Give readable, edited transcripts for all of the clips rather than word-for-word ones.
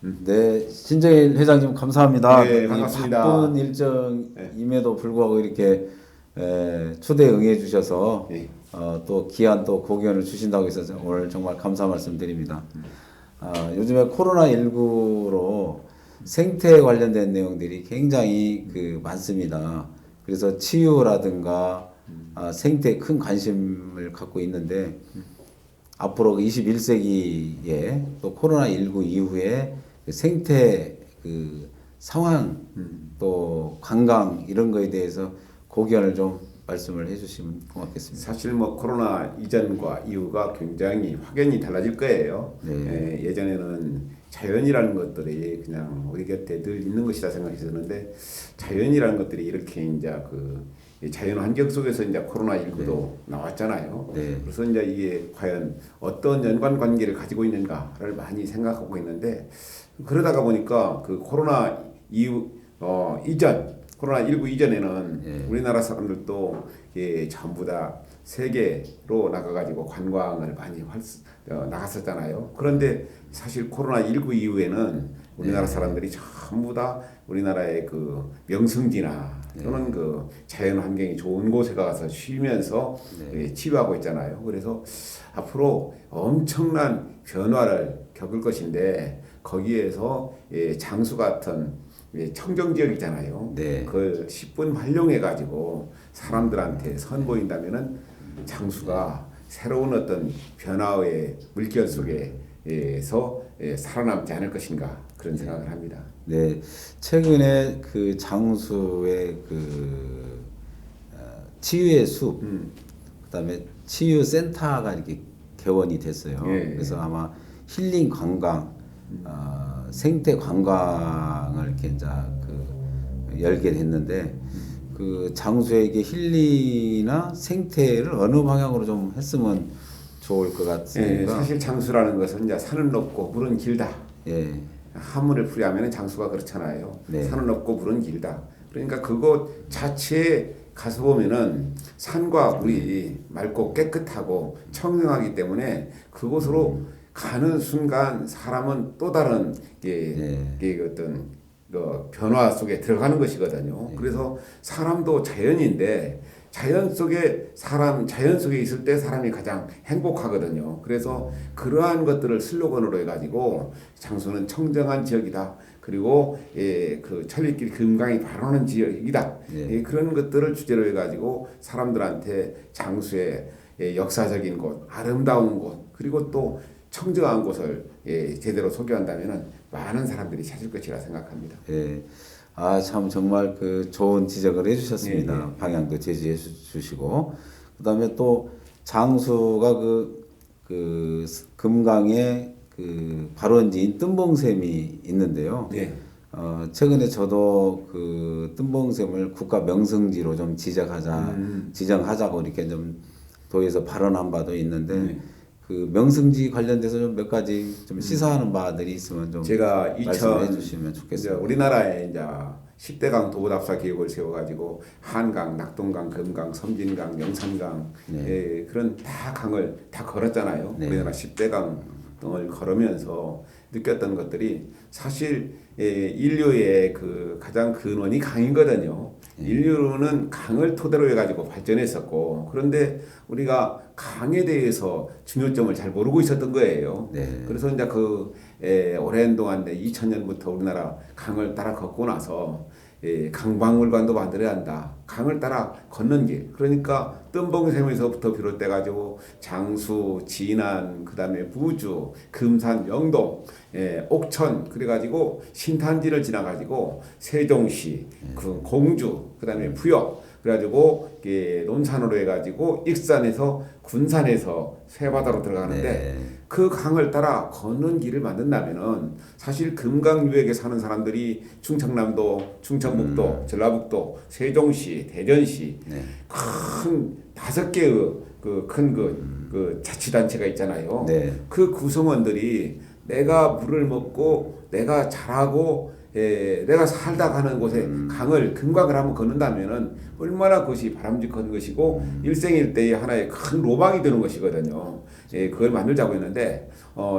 네, 신정일 회장님 감사합니다. 네, 이 반갑습니다. 바쁜 네. 일정임에도 불구하고 이렇게 초대 응해 주셔서 네. 또 귀한 또 고견을 주신다고 해서 오늘 정말 감사 말씀드립니다. 요즘에 코로나19로 생태 관련된 내용들이 굉장히 많습니다. 그래서 치유라든가 생태에 큰 관심을 갖고 있는데 앞으로 21세기에 또 코로나19 이후에 생태 상황 또 관광 이런 거에 대해서 고견을 좀 말씀을 해주시면 고맙겠습니다. 사실 뭐 코로나 이전과 이후가 굉장히 확연히 달라질 거예요. 네. 예전에는 자연이라는 것들이 그냥 우리 곁에 늘 있는 것이다 생각했었는데 자연이라는 것들이 이렇게 이제 이 자연 환경 속에서 이제 코로나19도 나왔잖아요. 네. 그래서 이제 이게 과연 어떤 연관 관계를 가지고 있는가를 많이 생각하고 있는데 그러다가 보니까 그 코로나 이후 코로나19 이전에는 예. 우리나라 사람들도 전부 다 세계로 나가가지고 관광을 많이 나갔었잖아요. 그런데 사실 코로나19 이후에는 우리나라 사람들이 전부 다 우리나라의 그 명승지나 또는 그 자연 환경이 좋은 곳에 가서 쉬면서 치유하고 있잖아요. 그래서 앞으로 엄청난 변화를 겪을 것인데 거기에서 장수 같은 청정 지역이잖아요. 네. 그걸 10분 활용해 가지고 사람들한테 선보인다면은 장수가 새로운 어떤 변화의 물결 속에서 살아남지 않을 것인가 그런 생각을 합니다. 네, 최근에 장수의 치유의 숲, 그다음에 치유 센터가 이렇게 개원이 됐어요. 예. 그래서 아마 힐링 관광, 생태 관광을 이렇게 이제 열게 됐는데 장수에게 힐링이나 생태를 어느 방향으로 좀 했으면 좋을 것 같습니다. 사실 장수라는 것은 이제 산은 높고 물은 길다. 예, 한문을 풀이하면 장수가 그렇잖아요. 네. 산은 높고 물은 길다. 그러니까 그곳 자체에 가서 보면은 산과 물이 맑고 깨끗하고 청명하기 때문에 그곳으로 가는 순간 사람은 또 다른 어떤 변화 속에 들어가는 것이거든요. 그래서 사람도 자연인데 자연 속에 있을 때 사람이 가장 행복하거든요. 그래서 그러한 것들을 슬로건으로 해가지고 장수는 청정한 지역이다. 그리고 그 천리길 금강이 바라는 지역이다. 그런 것들을 주제로 해가지고 사람들한테 장수의 역사적인 곳, 아름다운 곳, 그리고 또 청정한 곳을 제대로 소개한다면은 많은 사람들이 찾을 것이라 생각합니다. 예. 참 정말 좋은 지적을 해주셨습니다. 예, 예. 방향도 제시해 주시고, 그다음에 또 장수가 금강에 발원지인 뜸봉샘이 있는데요. 네. 최근에 저도 뜸봉샘을 국가 명승지로 좀 지정하자고 이렇게 좀 도에서 발언한 바도 있는데, 명승지 관련돼서 좀 몇 가지 좀 시사하는 바들이 있으면 좀 제가 말씀해 주시면 좋겠습니다. 우리나라에 이제 10대강 도보답사 계획을 세워가지고 한강, 낙동강, 금강, 섬진강, 영산강 그런 다 강을 다 걸었잖아요. 네. 우리나라 10대강 등을 걸으면서 느꼈던 것들이 사실 인류의 가장 근원이 강이거든요. 인류는 강을 토대로 해가지고 발전했었고 그런데 우리가 강에 대해서 중요점을 잘 모르고 있었던 거예요. 네. 그래서 이제 오랜 동안 2000년부터 우리나라 강을 따라 걷고 나서 강박물관도 만들어야 한다. 강을 따라 걷는 길. 그러니까 뜸봉샘에서부터 비롯돼 가지고 장수, 진안, 그다음에 부주, 금산, 영동, 옥천 그래가지고 신탄지를 지나가지고 세종시, 공주, 그다음에 부역. 그래가지고 논산으로 해가지고 익산에서 군산에서 쇠바다로 들어가는데 그 강을 따라 걷는 길을 만든다면은 사실 금강유역에 사는 사람들이 충청남도, 충청북도, 전라북도, 세종시, 대전시 큰 5개의 큰 자치단체가 있잖아요. 네. 그 구성원들이 내가 물을 먹고 내가 자라고 내가 살다 가는 곳에 강을 금강을 한번 걷는다면은 얼마나 그것이 바람직한 것이고 일생일대의 하나의 큰 로망이 되는 것이거든요. 그걸 만들자고 했는데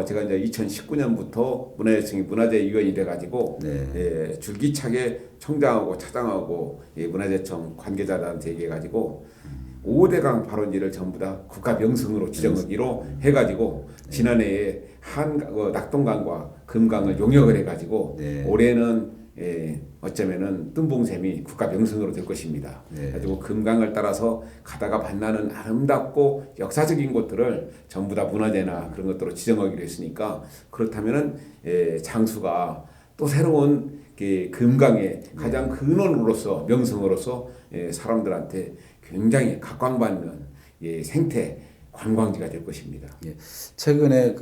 제가 이제 2019년부터 문화재위원이 돼가지고 네. 줄기차게 청장하고 차장하고 문화재청 관계자들한테 얘기해가지고 5대강 발원지를 전부 다 국가 명승으로 지정하기로 해가지고 지난해에 낙동강과 금강을 용역을 해가지고 네. 올해는 어쩌면은 뜸봉샘이 국가 명승으로 될 것입니다. 네. 그리고 금강을 따라서 가다가 만나는 아름답고 역사적인 곳들을 전부 다 문화재나 그런 것들로 지정하기로 했으니까 그렇다면은 장수가 또 새로운 금강의 가장 근원으로서 명성으로서 사람들한테 굉장히 각광받는 생태 관광지가 될 것입니다. 예. 최근에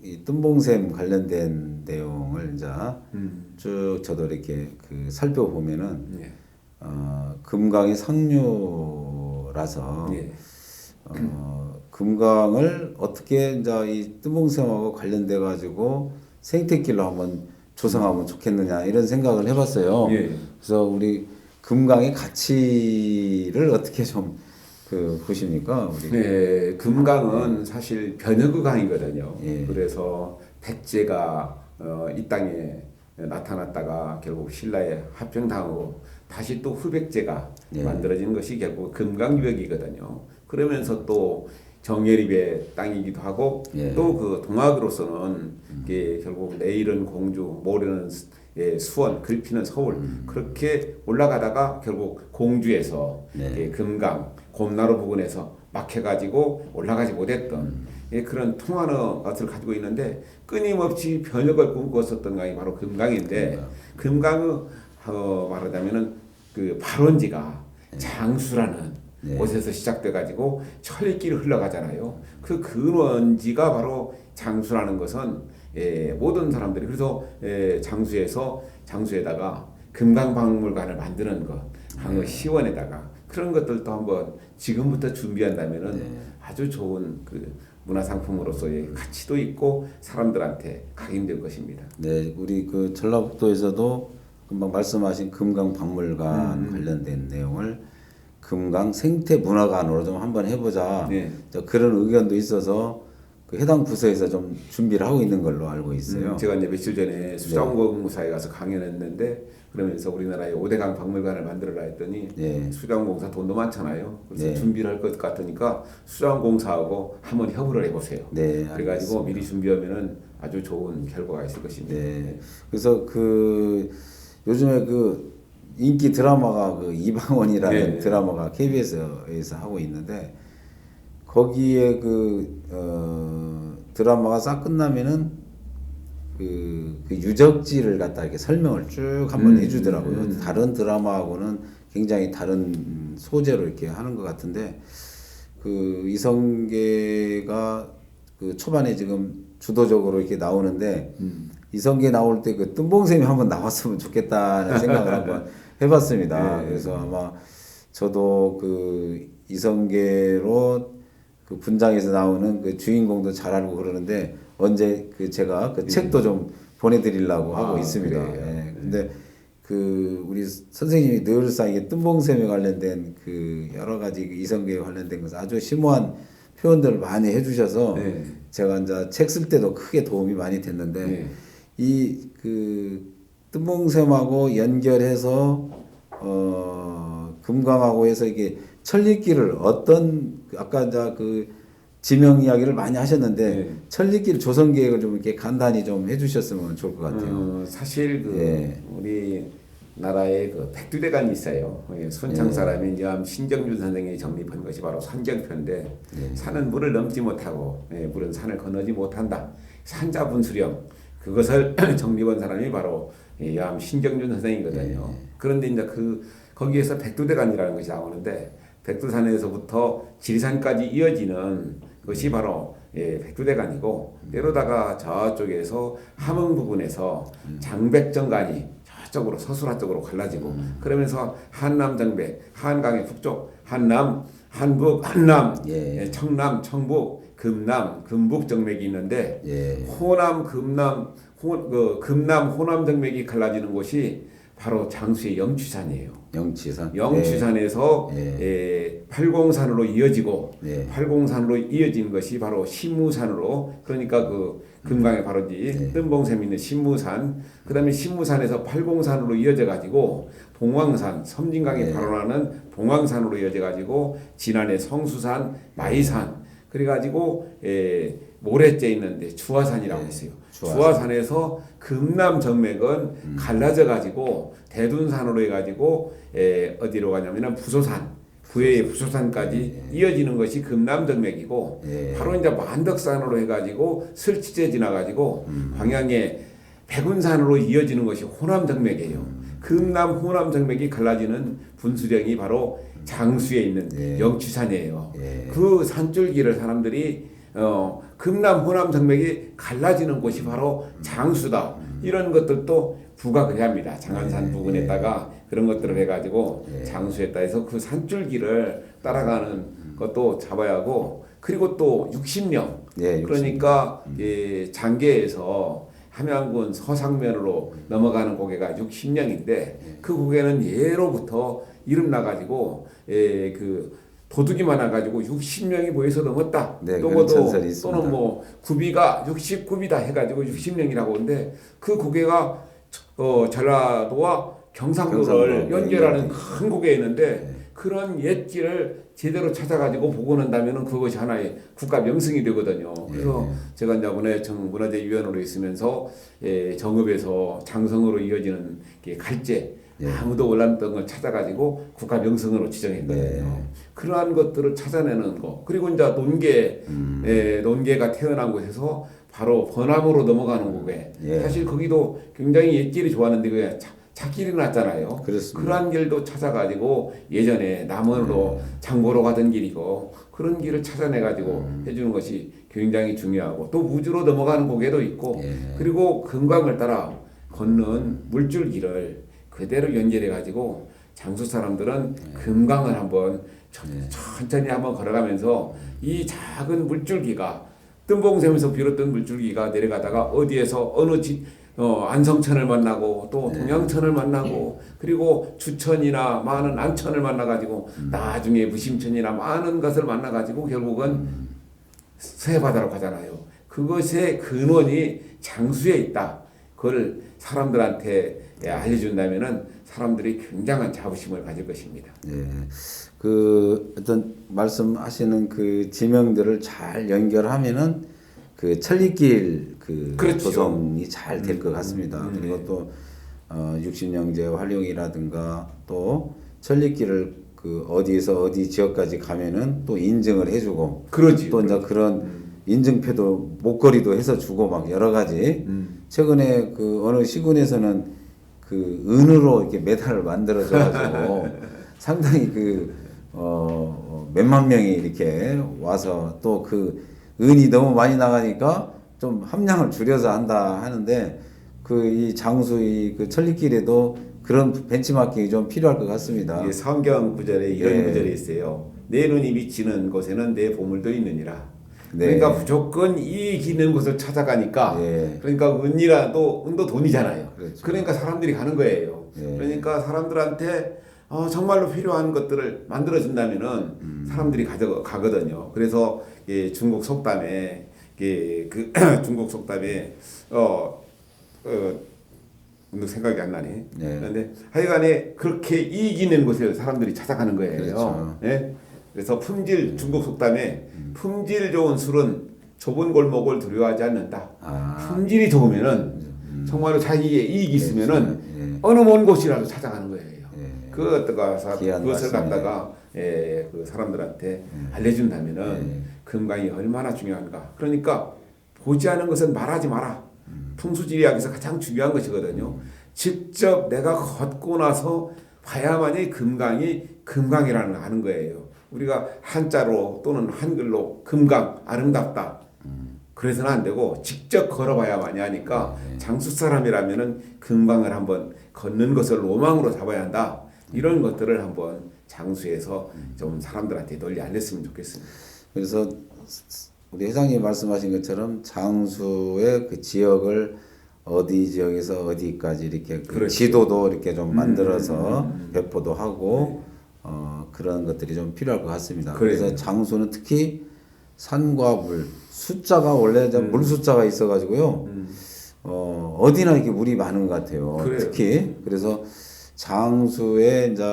이 뜸봉샘 관련된 내용을 이제 쭉 저도 이렇게 살펴보면은 예. 금강이 상류라서 예. 금강을 어떻게 이제 이 뜸봉샘하고 관련돼 가지고 생태길로 한번 조성하면 좋겠느냐 이런 생각을 해봤어요. 예. 그래서 우리 금강의 가치를 어떻게 좀 보십니까? 우리? 네, 금강은 사실 변혁의 강이거든요. 예. 그래서 백제가 이 땅에 나타났다가 결국 신라에 합병당하고 다시 또 후백제가 예. 만들어진 것이 결국 금강유역이거든요. 그러면서 또 정예립의 땅이기도 하고 예. 또 그 동학으로서는 이게 결국 내일은 공주, 모레는 수원, 글피는 서울 그렇게 올라가다가 결국 공주에서 네. 금강, 곰나루 부근에서 막혀가지고 올라가지 못했던 그런 통하는 것을 가지고 있는데 끊임없이 변혁을 꿈꾸었었던 강이 바로 금강인데 금강의 말하자면은 그 발원지가 장수라는 네. 곳에서 시작돼가지고 천리길을 흘러가잖아요. 그 근원지가 바로 장수라는 것은 모든 사람들이 그래서 장수에다가 금강박물관을 만드는 것, 강의 시원에다가 그런 것들도 한번 지금부터 준비한다면은 아주 좋은 문화상품으로서의 가치도 있고 사람들한테 각인될 것입니다. 네, 우리 전라북도에서도 금방 말씀하신 금강박물관 관련된 내용을 금강 생태문화관으로 좀 한번 해보자. 네. 그런 의견도 있어서 해당 부서에서 좀 준비를 하고 있는 걸로 알고 있어요. 제가 이제 며칠 전에 수자원공사에 가서 강연했는데 그러면서 우리나라에 5대강 박물관을 만들어라 했더니 수자원공사 돈도 많잖아요. 그래서 준비를 할 것 같으니까 수자원공사하고 한번 협의를 해보세요. 네, 그래가지고 알겠습니다. 미리 준비하면은 아주 좋은 결과가 있을 것입니다. 네. 그래서 요즘에 인기 드라마가 이방원이라는 네. 드라마가 KBS에서 하고 있는데 거기에 드라마가 싹 끝나면은 그 유적지를 갖다 이렇게 설명을 쭉 한번 해주더라고요. 다른 드라마하고는 굉장히 다른 소재로 이렇게 하는 것 같은데 이성계가 초반에 지금 주도적으로 이렇게 나오는데 이성계 나올 때 뜸봉샘이 한번 나왔으면 좋겠다는 생각을 한번 해봤습니다. 네. 그래서 아마 저도 이성계로 분장에서 나오는 주인공도 잘 알고 그러는데 언제 제가 책도 좀 보내드리려고 하고 있습니다. 예. 근데 우리 선생님이 늘상 이게 뜸봉샘에 관련된 여러 가지 이성계에 관련된 것을 아주 심오한 표현들을 많이 해주셔서 제가 이제 책 쓸 때도 크게 도움이 많이 됐는데 이 뜸봉샘하고 연결해서 금강하고 해서 이게 천리길을 아까 이제 지명 이야기를 많이 하셨는데 천리길 조성 계획을 좀 이렇게 간단히 좀 해주셨으면 좋을 것 같아요. 사실 우리 나라에 백두대간이 있어요. 순창 사람인 신정준 선생이 정립한 것이 바로 산경표인데 산은 물을 넘지 못하고 물은 산을 건너지 못한다. 산자분수령 그것을 정립한 사람이 바로 신정준 선생이거든요. 그런데 이제 거기에서 백두대간이라는 것이 나오는데 백두산에서부터 지리산까지 이어지는 것이 바로 백두대간이고 때로다가 저쪽에서 함흥 부근에서 장백정간이 저쪽으로 서술하 쪽으로 갈라지고 그러면서 한남정백 한강의 북쪽 한남 한북 한남 청남 청북 금남, 금북 정맥이 있는데 예. 금남, 호남 정맥이 갈라지는 곳이 바로 장수의 영취산이에요. 영취산. 영취산에서 팔공산으로 이어지고 예. 팔공산으로 이어진 것이 바로 신무산으로, 그러니까 그 금강에 바로지 뜬봉샘 있는 신무산, 그다음에 신무산에서 팔공산으로 이어져 가지고 봉황산, 섬진강이 발원하는 봉황산으로 이어져 가지고 진안의 성수산, 마이산, 그래 가지고 모래째 있는데 주화산이라고 있어요. 주화산에서 금남 정맥은 갈라져 가지고 대둔산으로 해 가지고 어디로 가냐면은 부소산, 부의 부소산까지 이어지는 것이 금남 정맥이고, 바로 이제 만덕산으로 해 가지고 설치제 지나 가지고 광양의 백운산으로 이어지는 것이 호남 정맥이에요. 금남 호남 정맥이 갈라지는 분수령이 바로 장수에 있는 영취산이에요. 그 산줄기를 사람들이 금남 호남 정맥이 갈라지는 곳이 바로 장수다, 이런 것들도 부각을 해야 합니다. 장안산 부근에다가 그런 것들을 해가지고 장수했다 해서 그 산줄기를 따라가는 것도 잡아야 하고, 그리고 또 60령, 그러니까 장계에서 함양군 서상면으로 넘어가는 고개가 60령인데 그 고개는 예로부터 이름 나가지고 그 도둑이 많아가지고 60명이 모여서 넘었다. 또는 뭐 구비가 69비다 해가지고 60명이라고 하는데, 그 고개가 전라도와 경상도를 연결하는 큰 고개였는데 그런 옛길을 제대로 찾아가지고 보고 난다면은 그것이 하나의 국가 명승이 되거든요. 그래서 제가 이번에 정문화재위원으로 있으면서 정읍에서 장성으로 이어지는 갈제, 아무도 올랐던 걸 찾아가지고 국가 명승으로 지정했거든요. 그러한 것들을 찾아내는 거, 그리고 이제 논계가 태어난 곳에서 바로 번암으로 넘어가는 고개. 사실 거기도 굉장히 옛길이 좋았는데 그게 찻길이 났잖아요. 그렇습니다. 그러한 길도 찾아가지고 예전에 남원으로 장보러 가던 길이고 그런 길을 찾아내가지고 해주는 것이 굉장히 중요하고, 또 우주로 넘어가는 고개도 있고, 그리고 금강을 따라 걷는 물줄기를 그대로 연결해가지고 장수 사람들은 금강을 한번 천천히 한번 걸어가면서 이 작은 물줄기가 뜬봉샘에서 비롯된 물줄기가 내려가다가 어디에서 안성천을 만나고 또 동양천을 만나고 그리고 주천이나 많은 안천을 만나가지고 나중에 무심천이나 많은 것을 만나가지고 결국은 서해바다로 가잖아요. 그것의 근원이 장수에 있다. 그걸 사람들한테 알려준다면은 사람들이 굉장한 자부심을 가질 것입니다. 그 어떤 말씀하시는 그 지명들을 잘 연결하면은 그 천리길 조성이 잘 될 것 같습니다. 그리고 또 60년제 활용이라든가 또 천리길을 그 어디에서 어디 지역까지 가면은 또 인증을 해주고, 또 이제 그런 인증표도 목걸이도 해서 주고 막 여러 가지. 최근에 그 어느 시군에서는 그 은으로 이렇게 메달을 만들어줘가지고 상당히 몇만 명이 이렇게 와서, 또 그 은이 너무 많이 나가니까 좀 함량을 줄여서 한다 하는데, 이 장수의 그 천리길에도 그런 벤치마킹이 좀 필요할 것 같습니다. 이게 성경 구절에 이런 구절이 있어요. 내 눈이 비치는 곳에는 내 보물도 있느니라. 그러니까 무조건 이익 있는 곳을 찾아가니까, 그러니까 은도 돈이잖아요. 그렇죠. 그러니까 사람들이 가는 거예요. 그러니까 사람들한테 정말로 필요한 것들을 만들어준다면은 사람들이 가거든요. 그래서 중국 속담에 중국 속담에 생각이 안 나네. 그런데 하여간에 그렇게 이익 있는 곳에 사람들이 찾아가는 거예요. 그렇죠. 그래서 중국 속담에 품질 좋은 술은 좁은 골목을 두려워하지 않는다. 품질이 좋으면은 정말로 자기에게 이익이 있으면은 어느 먼 곳이라도 찾아가는 거예요. 그것을 갖다가 그 사람들한테 알려준다면은 금강이 얼마나 중요한가. 그러니까 보지 않은 것은 말하지 마라. 풍수지리학에서 가장 중요한 것이거든요. 직접 내가 걷고 나서 봐야만이 금강이 금강이라는 걸 아는 거예요. 우리가 한자로 또는 한글로 금강 아름답다 그래서는 안 되고 직접 걸어봐야만이 하니까 장수 사람이라면은 금강을 한번 걷는 것을 로망으로 잡아야 한다. 이런 것들을 한번 장수에서 좀 사람들한테 널리 알렸으면 좋겠습니다. 그래서 우리 회장님 말씀하신 것처럼 장수의 그 지역을 어디 지역에서 어디까지 이렇게 그 그렇죠. 지도도 이렇게 좀 만들어서 배포도 하고 그런 것들이 좀 필요할 것 같습니다. 그래서 장수는 특히 산과 물 숫자가 원래 물 숫자가 있어가지고요. 어디나 이렇게 물이 많은 것 같아요. 그래요. 특히 그래서 장수의 이제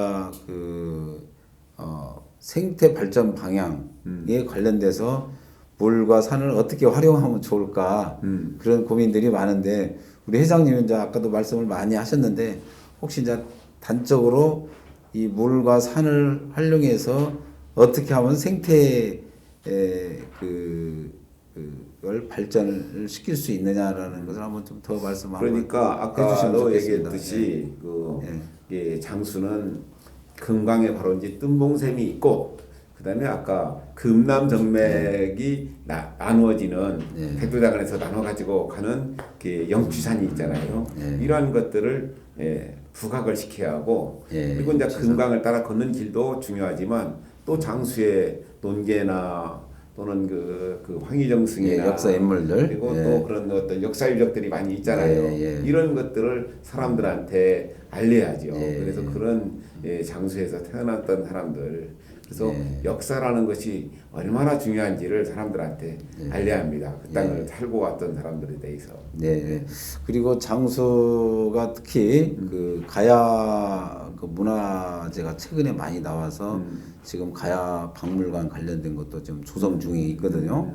생태 발전 방향에 관련돼서 물과 산을 어떻게 활용하면 좋을까 그런 고민들이 많은데 우리 회장님은 이제 아까도 말씀을 많이 하셨는데 혹시 이제 단적으로 이 물과 산을 활용해서 어떻게 하면 생태의 그걸 발전을 시킬 수 있느냐라는 것을 한번 좀 더 말씀 한번 그러니까 해주시면 아까도 좋겠습니다. 얘기했듯이 예, 장수는 금강에 바로 이제 뜸봉샘이 있고 그다음에 아까 금남정맥이 나누어지는 백두장관에서 나눠 가지고 가는 그 영취산이 있잖아요. 이러한 것들을 부각을 시켜야 하고 그리고 이제 금강을 따라 걷는 길도 중요하지만 또 장수의 논계나 또는 그 황희정승이나 역사 인물들 그리고 또 그런 어떤 역사 유적들이 많이 있잖아요. 이런 것들을 사람들한테 알려야죠. 그래서 그런 장수에서 태어났던 사람들 그래서 역사라는 것이 얼마나 중요한지를 사람들한테 알려야 합니다. 그 땅을 살고 왔던 사람들에 대해서. 네. 그리고 장수가 특히 그 가야 그 문화재가 최근에 많이 나와서 지금 가야 박물관 관련된 것도 좀 조성 중에 있거든요.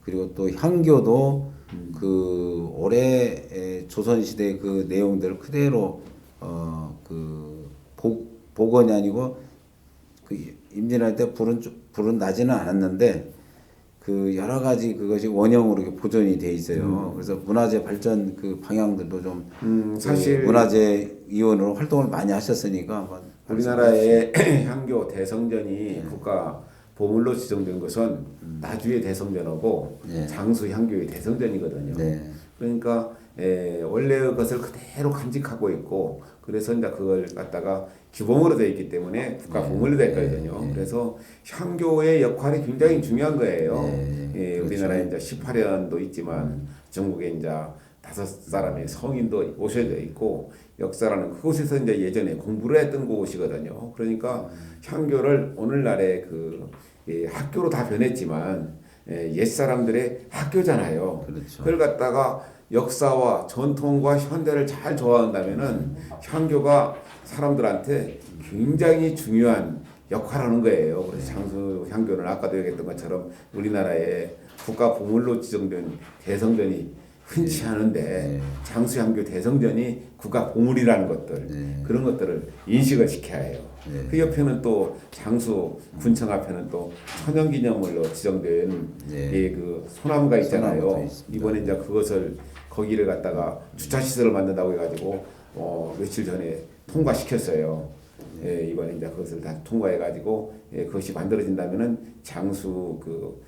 그리고 또 향교도 그 올해 조선 시대 그 내용들을 그대로 그 복원이 아니고 그 임진할 때 불은 나지는 않았는데 그 여러 가지 그것이 원형으로 이렇게 보존이 돼 있어요. 그래서 문화재 발전 그 방향들도 좀 사실 그 문화재 위원으로 활동을 많이 하셨으니까 한번 우리나라의 향교 대성전이 국가 보물로 지정된 것은 나주의 대성전하고 장수 향교의 대성전이거든요. 그러니까 원래의 것을 그대로 간직하고 있고 그래서 이제 그걸 갖다가 규범으로 되어 있기 때문에 국가 보물로 됐거든요. 그래서 향교의 역할이 굉장히 중요한 거예요. 우리나라에 이제 18년도 있지만 전국에 이제 5사람의 성인도 모셔져 있고 역사라는 그곳에서 이제 예전에 공부를 했던 곳이거든요. 그러니까 향교를 오늘날의 그 학교로 다 변했지만 옛 사람들의 학교잖아요. 그렇죠. 그걸 갖다가 역사와 전통과 현대를 잘 좋아한다면은 향교가 사람들한테 굉장히 중요한 역할을 하는 거예요. 그래서 장수 향교는 아까도 얘기했던 것처럼 우리나라의 국가 보물로 지정된 대성전이 흔치 않은데 장수 향교 대성전이 국가 보물이라는 것들 그런 것들을 인식을 시켜야 해요. 그 옆에는 또 장수 군청 앞에는 또 천연기념물로 지정된 그 소나무가 있잖아요. 이번에 이제 그것을 거기를 갖다가 주차시설을 만든다고 해가지고 며칠 전에 통과시켰어요. 이번에 이제 그것을 다 통과해가지고 그것이 만들어진다면은 장수 그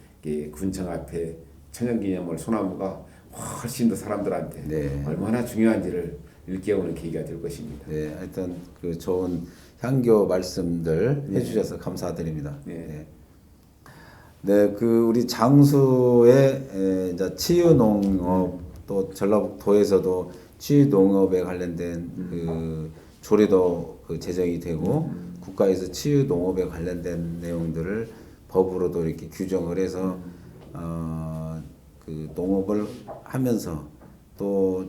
군청 앞에 천연기념물 소나무가 훨씬 더 사람들한테 얼마나 중요한지를 일깨우는 계기가 될 것입니다. 네, 하여튼 그 좋은 향교 말씀들 해주셔서 감사드립니다. 네, 그 우리 장수의 이제 치유농업 또 전라북도에서도 치유농업에 관련된 그 조례도 그 제정이 되고 국가에서 치유농업에 관련된 내용들을 법으로도 이렇게 규정을 해서 그 농업을 하면서 또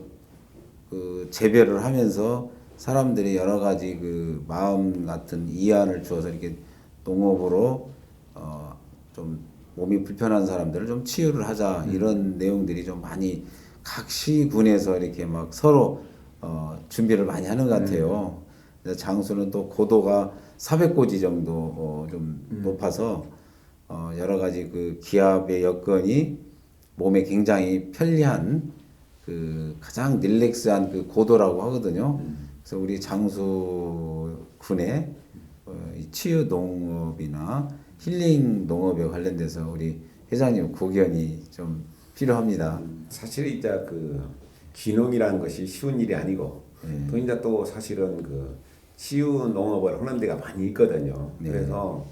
그 재배를 하면서 사람들이 여러 가지 그 마음 같은 이안을 주어서 이렇게 농업으로 좀 몸이 불편한 사람들을 좀 치유를 하자 이런 내용들이 좀 많이 각 시군에서 이렇게 막 서로 준비를 많이 하는 것 같아요. 장수는 또 고도가 400고지 정도 좀 높아서 여러 가지 그 기압의 여건이 몸에 굉장히 편리한 그 가장 릴렉스한 그 고도라고 하거든요. 그래서 우리 장수군의 치유 농업이나 힐링 농업에 관련돼서 우리 회장님 고견이 좀 필요합니다. 사실 이제 그 귀농이라는 것이 쉬운 일이 아니고 또 이제 또 사실은 그 치유 농업을 하는 데가 많이 있거든요. 그래서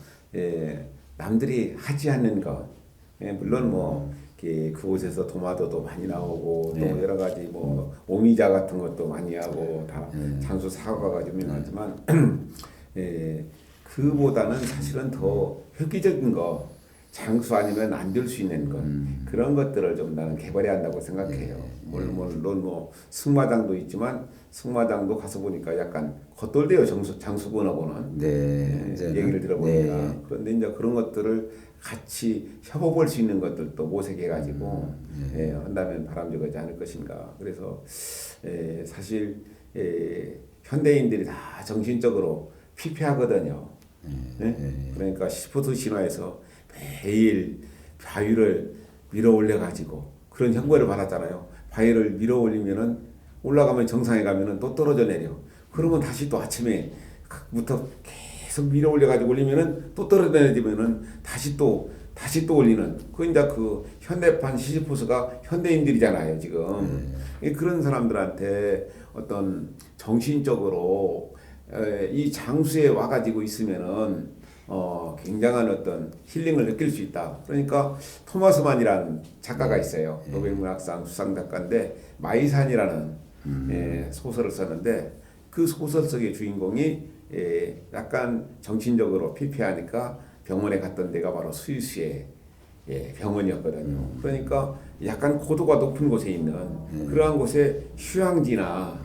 남들이 하지 않는 것 예, 물론 뭐 그곳에서 도마도도 많이 나오고 또 네. 여러 가지 뭐 오미자 같은 것도 많이 하고 다 장수 사과가 유명하지만 예, 그보다는 사실은 더 획기적인 거 장수 아니면 안 될 수 있는 것 그런 것들을 좀 나는 개발해야 한다고 생각해요. 물론 뭐 승마장도 있지만 승마장도 가서 보니까 약간 겉돌대요 장수군하고는 네. 얘기를 들어보니까 네. 그런데 이제 그런 것들을 같이 협업할 수 있는 것들도 모색해가지고 한다면 바람직하지 않을 것인가. 그래서 사실 현대인들이 다 정신적으로 피폐하거든요. 그러니까 스포츠 신화에서 매일 바위를 밀어 올려가지고 그런 형벌을 받았잖아요. 바위를 밀어 올리면은 올라가면 정상에 가면은 또 떨어져 내려. 그러면 다시 또 아침에부터 계속 밀어 올려가지고 올리면은 또 떨어져 내리면은 다시 또 올리는. 그 이제 그 현대판 시시포스가 현대인들이잖아요 지금. 그런 사람들한테 어떤 정신적으로 이 장수에 와가지고 있으면은 굉장한 어떤 힐링을 느낄 수 있다. 그러니까 토마스 만이라는 작가가 있어요. 노벨문학상 수상 작가인데 마이산이라는 소설을 썼는데 그 소설 속의 주인공이 약간 정신적으로 피폐하니까 병원에 갔던 데가 바로 스위스의 병원이었거든요. 그러니까 약간 고도가 높은 곳에 있는 그러한 곳에 휴양지나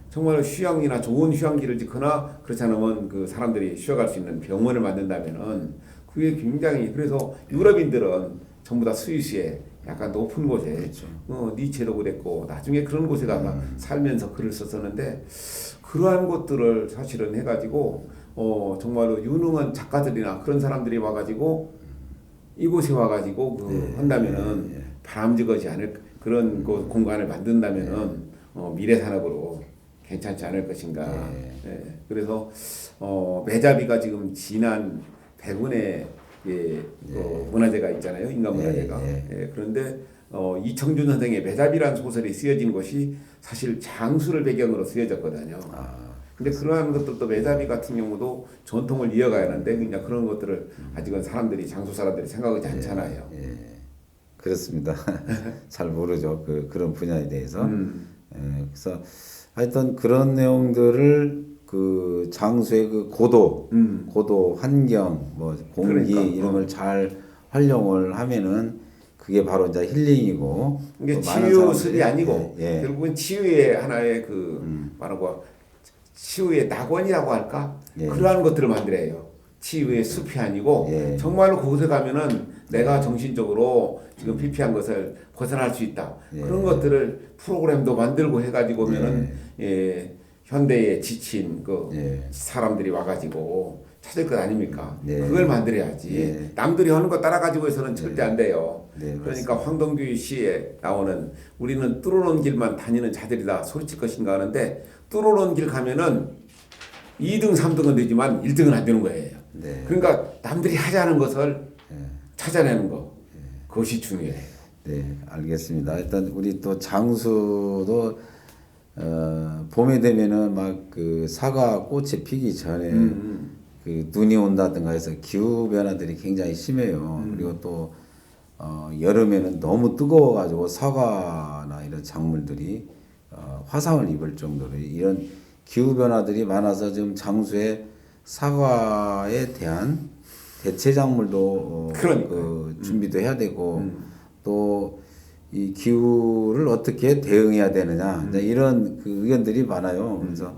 정말 휴양이나 좋은 휴양지를 짓거나 그렇지 않으면 그 사람들이 쉬어갈 수 있는 병원을 만든다면은 그게 굉장히 그래서 유럽인들은 전부 다 스위스에 약간 높은 곳에 그렇죠. 니체도 그랬고 나중에 그런 곳에 가서 살면서 글을 썼었는데 그러한 것들을 사실은 해가지고 정말로 유능한 작가들이나 그런 사람들이 와가지고 이곳에 와가지고 한다면은 바람직하지 않을 그런 공간을 만든다면은 미래 산업으로 괜찮지 않을 것인가. 그래서 매자비가 지금 지난 100원의 문화재가 있잖아요. 인간 문화재가. 그런데 이청준 선생의 매자비라는 소설이 쓰여진 것이 사실 장수를 배경으로 쓰여졌거든요. 근데 그러한 것들도 매자비 같은 경우도 전통을 이어가야 하는데 그냥 그런 것들을 아직은 장수 사람들이 생각하지 않잖아요. 그렇습니다. 잘 모르죠. 그런 분야에 대해서. 그래서 하여튼 그런 내용들을 그 장수의 그 고도, 환경, 뭐 공기 그러니까, 이런 걸 잘 활용을 하면은 그게 바로 이제 힐링이고. 이게 또 많은 치유술이 사람들이- 아니고 결국은 치유의 하나의 말하고 치유의 낙원이라고 할까? 그러한 것들을 만들어요. 치유의 숲이 아니고 정말로 그곳에 가면은 내가 정신적으로 지금 피폐한 것을 벗어날 수 있다. 그런 것들을 프로그램도 만들고 해가지고 오면은 현대에 지친 사람들이 와가지고 찾을 것 아닙니까? 그걸 만들어야지. 남들이 하는 거 따라가지고 해서는 절대 안 돼요. 그러니까 황동규 시에 나오는 우리는 뚫어놓은 길만 다니는 자들이다 소리칠 것인가 하는데 뚫어놓은 길 가면은 2등, 3등은 되지만 1등은 안 되는 거예요. 그러니까 남들이 하지 않은 것을 찾아내는 거 그것이 중요해요. 네, 알겠습니다. 일단 우리 또 장수도 봄에 되면은 막 그 사과 꽃이 피기 전에 그 눈이 온다든가 해서 기후 변화들이 굉장히 심해요. 그리고 또 여름에는 너무 뜨거워가지고 사과나 이런 작물들이 화상을 입을 정도로 이런 기후 변화들이 많아서 지금 장수에 사과에 대한 대체 작물도 준비도 해야 되고 또 이 기후를 어떻게 대응해야 되느냐 이제 이런 그 의견들이 많아요. 그래서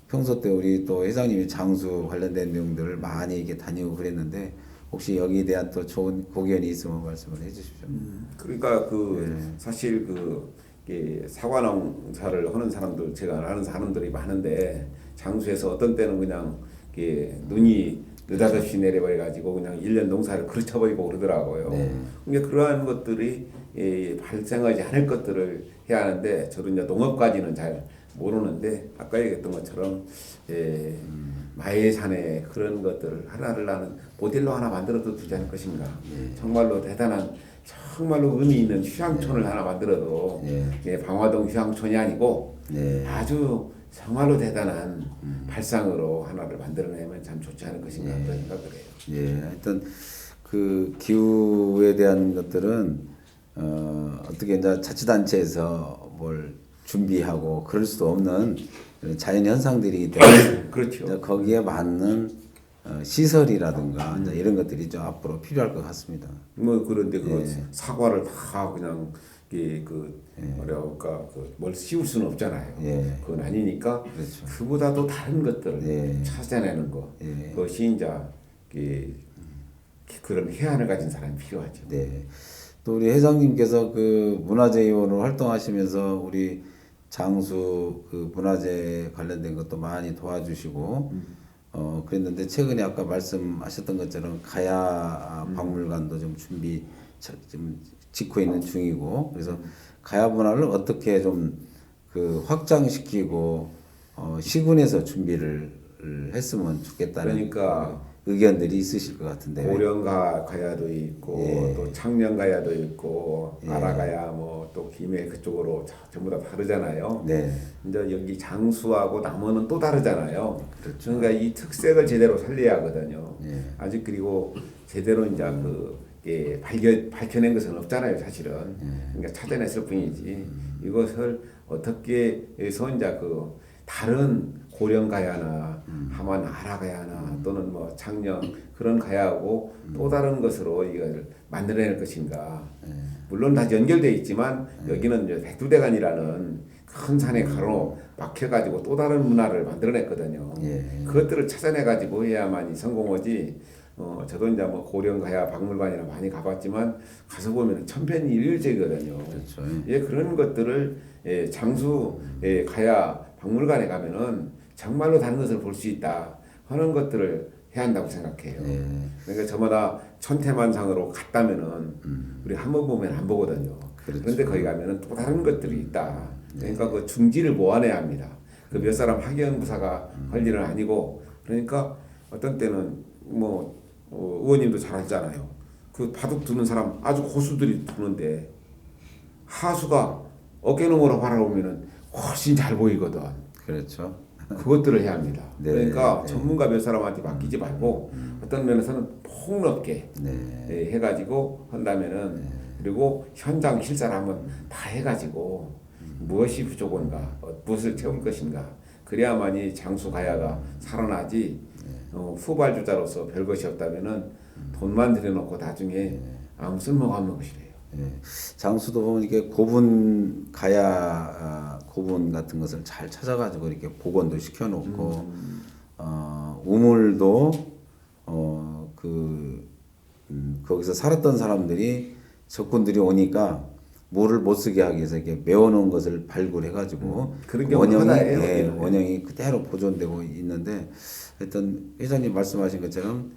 평소 때 우리 또 회장님이 장수 관련된 내용들을 많이 이렇게 다니고 그랬는데 혹시 여기에 대한 또 좋은 고견이 있으면 말씀을 해주십시오. 그러니까 사실 사과 농사를 하는 사람들 제가 아는 사람들이 많은데 장수에서 어떤 때는 그냥 눈이 느닷없이 내려버려가지고 그냥 1년 농사를 그르쳐버리고 그러더라고요. 그러니까 그러한 것들이 발생하지 않을 것들을 해야 하는데 저도 이제 농업까지는 잘 모르는데 아까 얘기했던 것처럼 마해산에 그런 것들을 하나를 나는 모델로 하나 만들어도 되지 않을 것인가. 정말로 대단한 정말로 의미 있는 휴양촌을 하나 만들어도 방화동 휴양촌이 아니고 아주 정말로 대단한 발상으로 하나를 만들어내면 참 좋지 않을 것인가 그런 생각을 해요. 하여튼 그 기후에 대한 것들은 어떻게 이제 자치단체에서 뭘 준비하고 그럴 수도 없는 자연 현상들이기 때문에 그렇죠. 이제 거기에 맞는 시설이라든가 이제 이런 것들이 좀 앞으로 필요할 것 같습니다. 뭐 그런데 그 예. 사과를 다 그냥 뭐랄까 뭘 씌울 수는 없잖아요. 예. 그건 아니니까 그렇죠. 그보다도 다른 것들을 예. 찾아내는 거. 예. 그것이 이제 그런 해안을 가진 사람이 필요하죠. 네. 또 우리 회장님께서 그 문화재위원으로 활동하시면서 우리 장수 그 문화재 관련된 것도 많이 도와주시고 그랬는데 최근에 아까 말씀하셨던 것처럼 가야 박물관도 좀 좀 짓고 있는 중이고 그래서 가야 문화를 어떻게 좀 그 확장시키고 시군에서 준비를 했으면 좋겠다는 그러니까 의견들이 있으실 것 같은데요. 고령가 가야도 있고 예. 또 창녕 가야도 있고 예. 아라가야 뭐 또 김해 그쪽으로 전부 다 다르잖아요. 네. 이제 여기 장수하고 남원은 또 다르잖아요. 그렇죠. 그러니까 이 특색을 제대로 살려야 하거든요. 예. 아직 그리고 제대로 이제 밝혀낸 것은 없잖아요, 사실은. 그러니까 찾아냈을 뿐이지. 이것을 어떻게 해서 이제 다른 고령 가야나 하만 아라가야나 또는 뭐 창녕 그런 가야하고 또 다른 것으로 이걸 만들어낼 것인가. 물론 다 연결돼 있지만 여기는 이제 백두대간이라는 큰 산에 가로 막혀가지고 또 다른 문화를 만들어냈거든요. 예. 그것들을 찾아내가지고 해야만이 성공하지. 저도 이제 뭐 고령 가야 박물관이나 많이 가봤지만 가서 보면 천편일률제거든요. 그렇죠. 예, 그런 것들을 장수 가야 박물관에 가면은 정말로 다른 것을 볼 수 있다 하는 것들을 해야 한다고 생각해요. 예. 그러니까 저마다 천태만상으로 갔다면은 우리 한 번 보면 안 보거든요. 그렇죠. 그런데 거기 가면은 또 다른 것들이 있다. 그러니까 그 중지를 모아내야 합니다. 그 몇 사람 학연부사가 할 일은 아니고 그러니까 어떤 때는 뭐 의원님도 잘 알잖아요. 그 바둑 두는 사람 아주 고수들이 두는데 하수가 어깨너머로 바라보면은 훨씬 잘 보이거든. 그렇죠. 그것들을 해야 합니다. 네, 그러니까 네. 전문가 몇 사람한테 맡기지 말고 어떤 면에서는 폭넓게 네. 해가지고 한다면은 그리고 현장 실사를 한번 다 해가지고 무엇이 부족한가, 무엇을 채울 것인가 그래야만이 장수 가야가 살아나지. 후발주자로서 별것이 없다면은 돈만 들여놓고 나중에 아무 쓸모가 없는 것이래요. 예. 장수도 보면 이렇게 고분 가야 고분 같은 것을 잘 찾아가지고 이렇게 복원도 시켜놓고 우물도 거기서 살았던 사람들이 적군들이 오니까 물을 못 쓰게 하기 위해서 이렇게 메워놓은 것을 발굴해가지고 그런 경우는 하나예요. 원형이 그대로 보존되고 있는데 하여튼 회장님 말씀하신 것처럼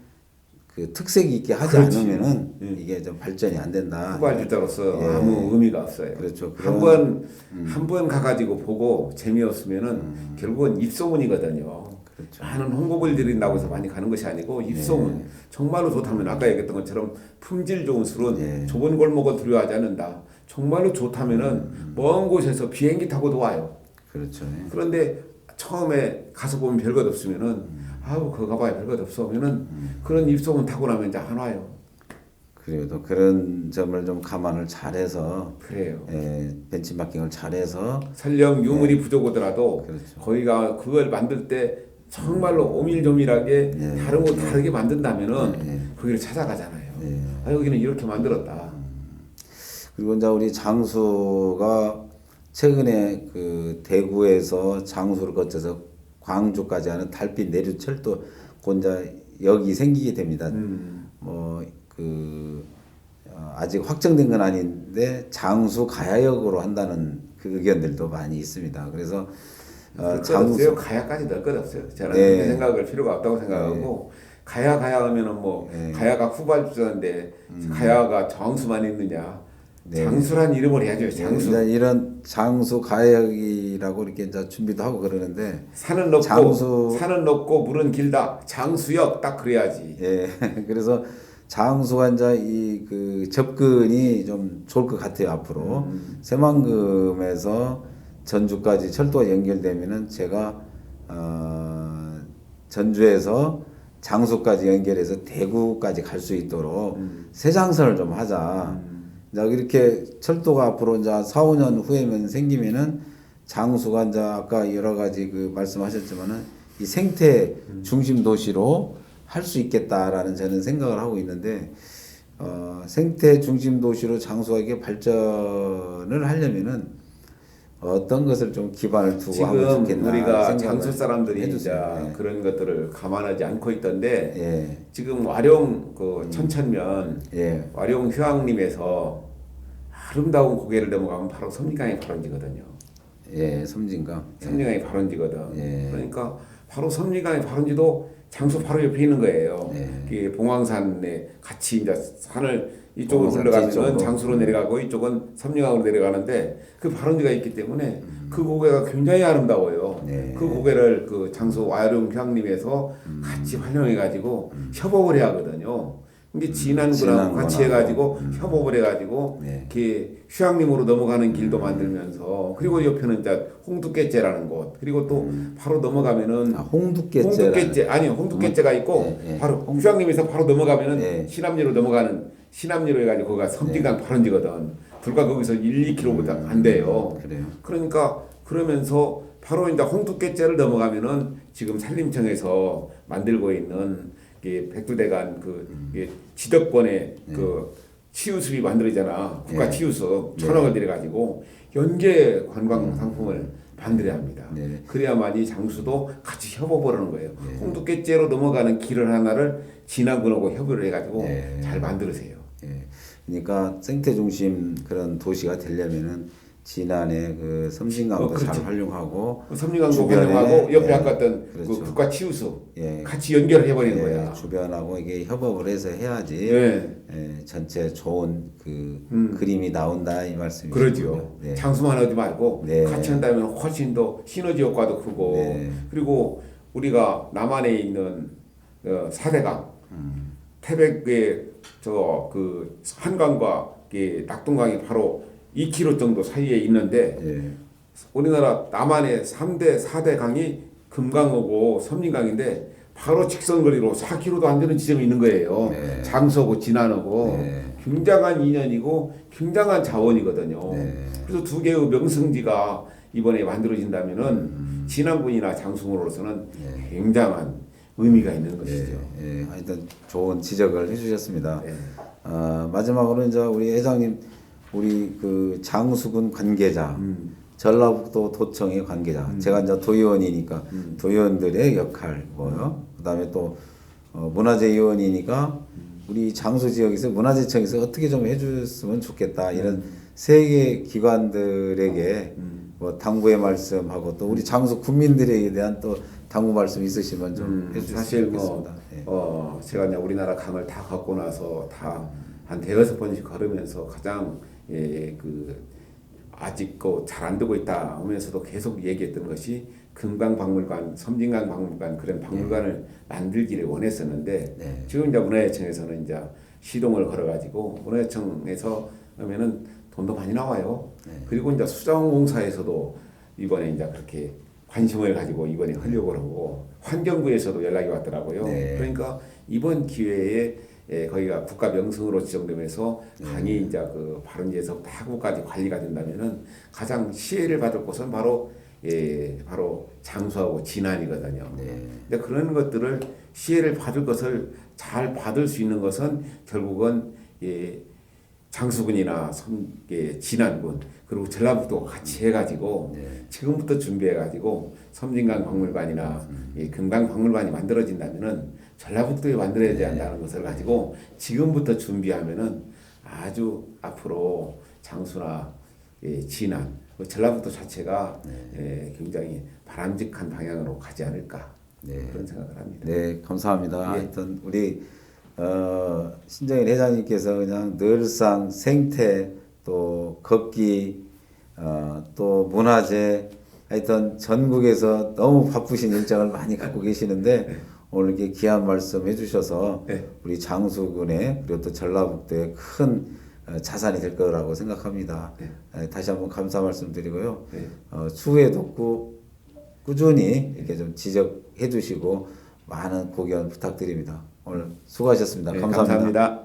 그 특색이 있게 하지 그렇지. 않으면은 이게 좀 발전이 안 된다. 후발주자로서 예. 아무 의미가 없어요. 그렇죠. 한 번 가가지고 보고 재미없으면은 결국은 입소문이거든요. 그렇죠. 많은 홍보를 드린다고 해서 많이 가는 것이 아니고 입소문. 정말로 좋다면 아까 얘기했던 것처럼 품질 좋은 술은 좁은 골목을 두려워하지 않는다. 정말로 좋다면은 먼 곳에서 비행기 타고도 와요. 그렇죠. 그런데 처음에 가서 보면 별것 없으면은 아우 그거 가봐야 별것 없어 하면은 그런 입소문 타고 나면 이제 안 와요. 그래도 그런 점을 좀 감안을 잘해서 그래요. 벤치마킹을 잘해서 설령 유물이 부족하더라도 그렇죠. 거기가 그걸 만들 때 정말로 오밀조밀하게 다른 거 다르게 만든다면은 거기를 찾아가잖아요. 아 여기는 이렇게 만들었다. 그리고 이제 우리 장수가 최근에 그 대구에서 장수를 거쳐서 광주까지 하는 달빛 내륙철도 이제 역이 생기게 됩니다. 아직 확정된 건 아닌데 장수 가야역으로 한다는 그 의견들도 많이 있습니다. 그래서 장수 가야까지 넣을 것 없어요. 저는 그렇게 생각할 필요가 없다고 생각하고 가야 하면은 뭐 가야가 후발주자인데 가야가 장수만 있느냐? 장수란 이름을 해야죠. 장수. 이런 장수 가야역이라고 이렇게 이제 준비도 하고 그러는데 산은 높고 물은 길다. 장수역 딱 그래야지. 예. 그래서 장수가 이제 그 접근이 좀 좋을 것 같아요 앞으로. 새만금에서 전주까지 철도가 연결되면은 제가 전주에서 장수까지 연결해서 대구까지 갈 수 있도록 새 장선을 좀 하자. 자, 이렇게 철도가 앞으로 이제 4, 5년 후에면 생기면은 장수가 이제 아까 여러 가지 그 말씀하셨지만은 이 생태 중심 도시로 할 수 있겠다라는 저는 생각을 하고 있는데, 생태 중심 도시로 장수가 이게 발전을 하려면은 어떤 것을 좀 기반을 두고 하면 지금 좋겠나 우리가 장수 사람들이 이제 해주세요. 그런 것들을 감안하지 않고 있던데 예. 지금 와룡 그 천천면 예. 와룡 휴양림에서 아름다운 고개를 넘어가면 바로 섬진강의 발원지거든요. 예, 섬진강. 섬진강의 발원지거든. 예. 그러니까 바로 섬진강의 발원지도 장수 바로 옆에 있는 거예요. 예. 봉황산에 같이 이제 산을 이쪽으로 봉황산 올라가면 뒤쪽으로. 장수로 내려가고 이쪽은 섬진강으로 내려가는데 그 발원지가 있기 때문에 그 고개가 굉장히 아름다워요. 네. 그 고개를 그 장수 와룡 휴양림에서 같이 활용해 가지고 협업을 해야 하거든요. 근데 진안군하고 같이 해가지고 협업을 해가지고 네. 이렇게 휴양림으로 넘어가는 길도 만들면서 그리고 옆에는 이제 홍두깨째라는 곳 그리고 또 바로 넘어가면은 홍두깨째가 있고 예, 예. 바로 휴양림에서 바로 넘어가면은 예. 신암리로 넘어가는 신암리로 해가지고 거기가 섬진강 발원지거든. 불과 거기서 1, 2km보다 안 돼요. 그래요. 그러니까 그러면서 바로 이제 홍두깨째를 넘어가면은 지금 산림청에서 만들고 있는 백두대간 그 지덕권의 그 치유숲이 만들어지잖아. 국가 치유숲 1,000억을 들여가지고 연계 관광 상품을 만들어야 합니다. 네. 그래야만이 장수도 같이 협업을 하는 거예요. 홍두깨째로 넘어가는 길을 하나를 진안군하고 협의를 해가지고 잘 만들으세요. 예. 그러니까 생태 중심 그런 도시가 되려면은 진안의 그 섬진강도 그렇죠. 잘 활용하고 섬진강도 주변에, 활용하고 옆에 예, 아까 했던 그렇죠. 그 국가 치유숲 예. 같이 연결을 해버리는 예, 거야. 주변하고 이게 협업을 해서 해야지 예. 예, 전체 좋은 그 그림이 나온다 이 말씀이시죠. 그러죠. 네. 장수만 하지 말고 네. 같이 한다면 훨씬 더 시너지 효과도 크고 네. 그리고 우리가 남한에 있는 사대강 태백의 저 그 한강과 낙동강이 바로 2km 정도 사이에 있는데 예. 우리나라 남한의 3대 4대 강이 금강하고 섬진강인데 바로 직선거리로 4km도 안 되는 지점이 있는 거예요. 네. 장수하고 진안하고 네. 굉장한 인연이고 굉장한 자원이거든요. 네. 그래서 두 개의 명승지가 이번에 만들어진다면은 진안군이나 장수으로서는 굉장한 의미가 있는 것이죠. 예, 하여튼 좋은 지적을 해주셨습니다. 네. 마지막으로 이제 우리 회장님, 우리 그 장수군 관계자, 전라북도 도청의 관계자, 제가 이제 도의원이니까 도의원들의 역할 뭐요? 그다음에 또 문화재위원이니까 우리 장수 지역에서 문화재청에서 어떻게 좀 해줬으면 좋겠다 이런 세 개 기관들에게 뭐 당부의 말씀하고 또 우리 장수 군민들에 대한 또 당부 말씀 있으시면 좀 해주셨으면 사실 좋겠습니다. 제가 이제 우리나라 강을 다 걷고 나서 다 한 대여섯 번씩 걸으면서 가장 그 아직 잘 안 되고 있다 하면서도 계속 얘기했던 것이 금강박물관, 섬진강 박물관 그런 박물관을 만들기를 원했었는데 지금 이제 문화예청에서는 이제 시동을 걸어가지고 문화예청에서 하면은 돈도 많이 나와요. 그리고 이제 수자원공사에서도 이번에 이제 그렇게 관심을 가지고 이번에 하려고 하고 환경부에서도 연락이 왔더라고요. 그러니까 이번 기회에 거기가 국가 명승으로 지정되면서 강이 이제 그 발원지에서 타구까지 관리가 된다면은 가장 시혜를 받을 곳은 바로 바로 장수하고 진안이거든요. 근데 그런 것들을 시혜를 받을 것을 잘 받을 수 있는 것은 결국은 장수군이나 진안군 그리고 전라북도 같이 해가지고 지금부터 준비해가지고 섬진강 박물관이나 금강 박물관이 만들어진다면은 전라북도에 만들어야 한다는 것을 가지고 지금부터 준비하면은 아주 앞으로 장수나 진안 전라북도 자체가 굉장히 바람직한 방향으로 가지 않을까 그런 생각을 합니다. 네, 감사합니다. 하여튼 우리 신정일 회장님께서 그냥 늘상 생태 또 걷기 또 문화재 하여튼 전국에서 너무 바쁘신 일정을 많이 갖고 계시는데 오늘 이렇게 귀한 말씀 해주셔서 우리 장수군의 그리고 또 전라북도의 큰 자산이 될 거라고 생각합니다. 다시 한번 감사 말씀드리고요. 추후에도 꾸준히 이렇게 좀 지적해 주시고 많은 고견 부탁드립니다. 오늘 수고하셨습니다. 네, 감사합니다. 감사합니다.